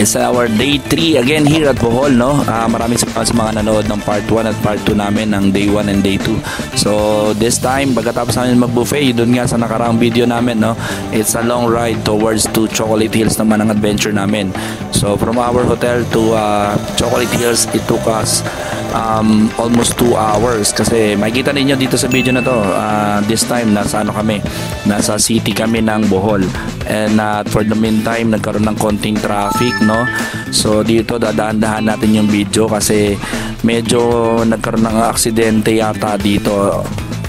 is our day 3 again here at Bohol, no? Maraming salamat sa mga nanood ng part 1 at part 2 namin ng day 1 and day 2. So this time, pagkatapos namin mag-buffet, doon nga sa nakaraang video namin, no? It's a long ride towards to Chocolate Hills naman ang adventure namin. So from our hotel to Chocolate Hills, it took us almost 2 hours kasi makikita ninyo dito sa video na to, this time nasa nasa city kami ng Bohol, and for the meantime nagkaroon ng konting traffic, no? So dito dadaan-dahan natin yung video kasi medyo nagkaroon ng aksidente yata dito,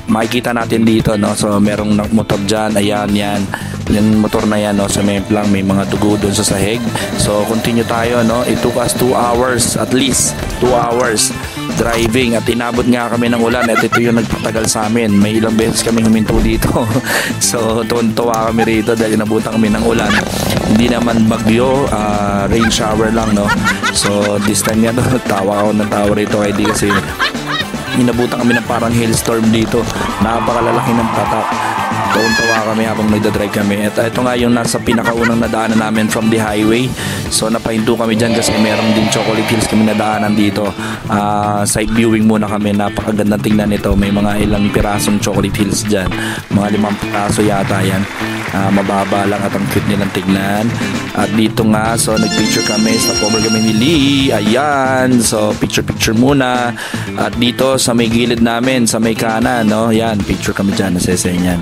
makikita natin dito, no? So merong motor dyan, ayan, yan yung motor na yan, no? So may mga dugo doon sa sahig. So continue tayo, no? It took us 2 hours, at least 2 hours driving, at inabot nga kami ng ulan at ito yung nagpatagal sa amin. May ilang beses kami huminto dito. So tuwa kami rito dahil inabutan kami ng ulan. Hindi naman bagyo, rain shower lang, no? So this time nga tawa ako ng tawa rito kasi inabutan kami ng parang hailstorm dito. Napakalalaki ng tatak. Tawa kami habang nagdadrive kami. At ito nga yung nasa pinakaunang nadaanan namin from the highway. So napahinto kami dyan kasi meron din Chocolate Hills kami nadaanan dito. Side viewing muna kami. Napakagandang tingnan ito. May mga ilang pirasong Chocolate Hills dyan. Mga 5 piraso yata yan. Mababa lang at ang cute nilang tignan. At dito nga, so nag-picture kami. Stop over kami ni Lee. Ayan. So picture muna. At dito sa may gilid namin, sa may kanan, no? Yan, picture kami dyan. Nasesenyan.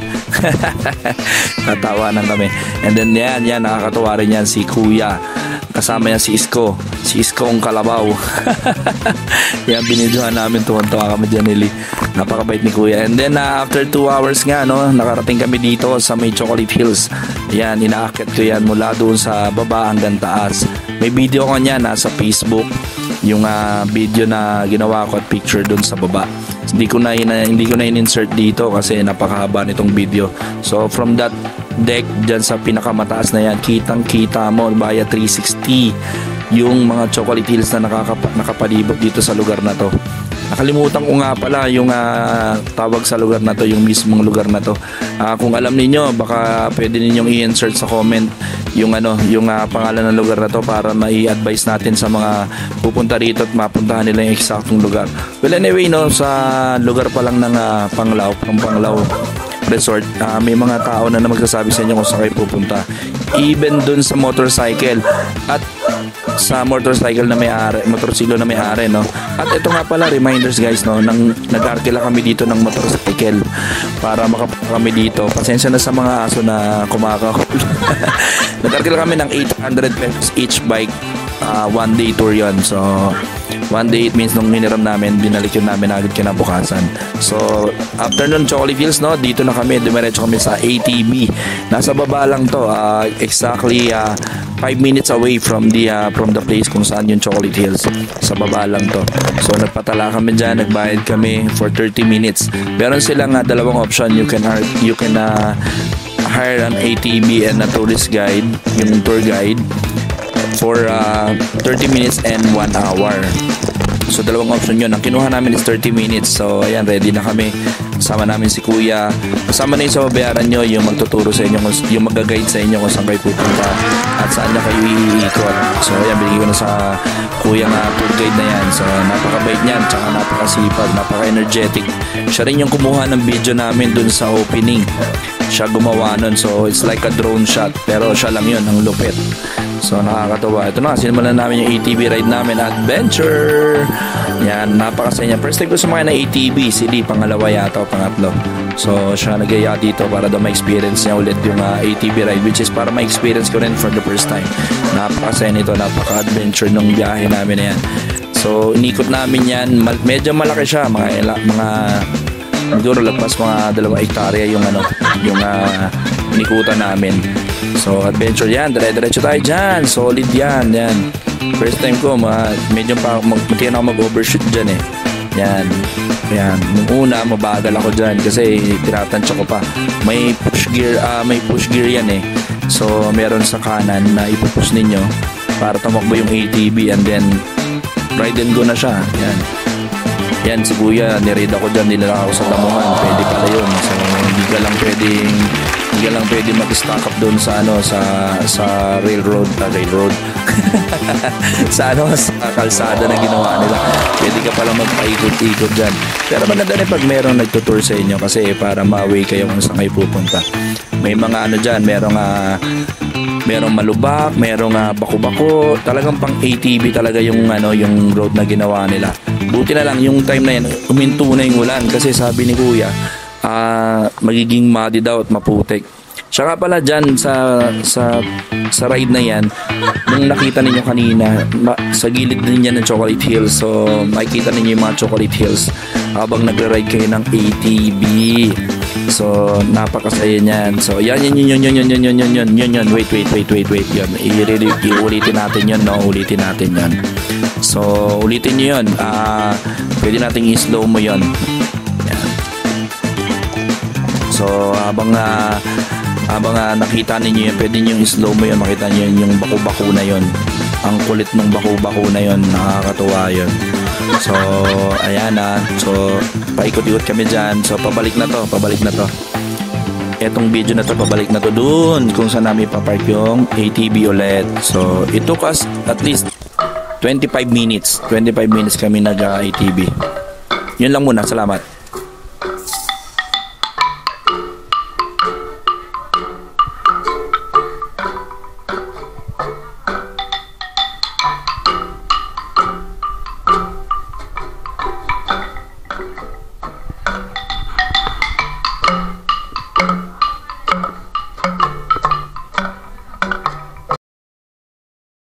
Tatawanan kami. And then yan, nakakatuwa rin yan si Kuya. Kasama niya si Isko. Si Iskong Kalabaw. Yan, binidyohan namin. Tuwan-tuwa kami dyan, Nili. Napakabait ni Kuya. And then after 2 hours nga, no, nakarating kami dito sa may Chocolate Hills. Yan, inaakit ko yan mula doon sa baba hanggang taas. May video ko niya nasa Facebook. Yung video na ginawa ko at picture doon sa baba. Hindi ko na in-insert dito kasi napakahaba nitong video. So from that deck dyan sa pinakamataas na yan, kitang-kita mo via 360 yung mga Chocolate Hills na nakapalibot dito sa lugar na to. Nakalimutan ko nga pala yung tawag sa lugar na to, yung mismong lugar na to. Kung alam niyo, baka pwede ninyong i-insert sa comment yung pangalan ng lugar na to para mai-advise natin sa mga pupunta rito at mapuntahan nila yung eksaktong lugar. Well, anyway, no, sa lugar pa lang ng Panglao Resort, may mga tao na magsasabi sa inyo kung saan kayo pupunta. Even dun sa motorcycle at sa motorcycle na may-ari, motorsiklo na may-ari, no? At ito nga pala, reminders guys, no, nag-arkila kami dito ng motorcycle para makapunta kami dito. Pasensya na sa mga aso na kumakahol. Nag-arkila kami ng 800 pesos each bike. 1 day tour yon. So 1 day, it means nung hiniram namin, binalik yun namin agad kinabukasan. So after nun Chocolate Hills, no, dito na kami, dumiretso kami sa ATB. Nasa baba lang to, exactly 5 minutes away from the place kung saan yung Chocolate Hills. Sa baba lang to. So nagpatala kami dyan, nagbayad kami for 30 minutes. Meron silang dalawang option. You can hire an ATV and a tourist guide, yung tour guide, for 30 minutes and 1 hour. So dalawang option yun. Ang kinuha namin is 30 minutes. So ayan, ready na kami. Kasama namin si Kuya. Kasama na yung sa babayaran nyo, yung magtuturo sa inyo, yung mag-guide sa inyo kung saan kayo pupunta at saan na kayo iikot. So ayan, binigay ko na sa Kuya nga tour guide na yan. So napakabait niyan, tsaka napakasipag, napaka-energetic. Siya rin yung kumuha ng video namin dun sa opening. Siya gumawa nun. So it's like a drone shot, pero siya lang yun, ang lupit. So nakakatawa. Ito na, sinimulan namin yung ATV ride namin, adventure. Yan, napakasaya. First time ko sumakay na ATV, si Lee, pangalawa yata o pangatlo. So siya nagaya dito para daw ma-experience niya ulit yung ATV ride, which is para ma-experience ko rin for the first time. Napakasaya nito, napaka-adventure nung biyahe namin na yan. So inikot namin yan, medyo malaki siya, mga siguro lagpas mga 2 hektarya yung inikutan namin. So adventure yan, dire-diretso tayo dyan, solid yan. First time ko, medyo matiyan ako mag-overshoot dyan eh. Yan. Nung una, mabagal ako dyan kasi tinatansya ko pa. May push gear yan eh. So meron sa kanan na ipupush ninyo para tumakbo yung ATV, and then ride and go na siya. Yan, si Kuya, niride ako dyan, nilala ako sa damuhan. Pwede pala yun. So hindi ka lang pwedeng Hindi ka lang pwede mag-stock up doon sa railroad, sa sa kalsada na ginawa nila. Pwede ka pala magpaikot-ikot dyan. Pero maganda rin pag merong nagtutour sa inyo kasi para ma-away kayo kung saan kayo pupunta. May mga dyan, merong malubak, merong bako-bako. Talagang pang ATV talaga yung yung road na ginawa nila. Buti na lang yung time na yan, uminto na yung ulan kasi sabi ni Kuya, magiging muddy daw at maputik. Saka pala dyan sa ride na yan, nung nakita ninyo kanina, sa gilid din yan ng Chocolate Hills. So makikita ninyo yung mga Chocolate Hills habang nagre-ride kayo ng ATV. So napakasaya niyan. So yan. Wait. Yan. Iulitin natin yun, no? Ulitin natin yan. So ulitin nyo yun. Pwede nating i-slow mo yun. Yan. So habang nakita ninyo yun, pwede nyo i-slow mo yun, makita nyo yun, yung bako-bako na yun. Ang kulit ng bako-bako na yun, nakakatuwa yun. So ayan so paikot-ikot kami dyan. So pabalik na to. Etong video na to, pabalik na to dun kung saan namin papark yung ATV ulit. So it took us at least 25 minutes kami nag-ATV. Yun lang muna, salamat.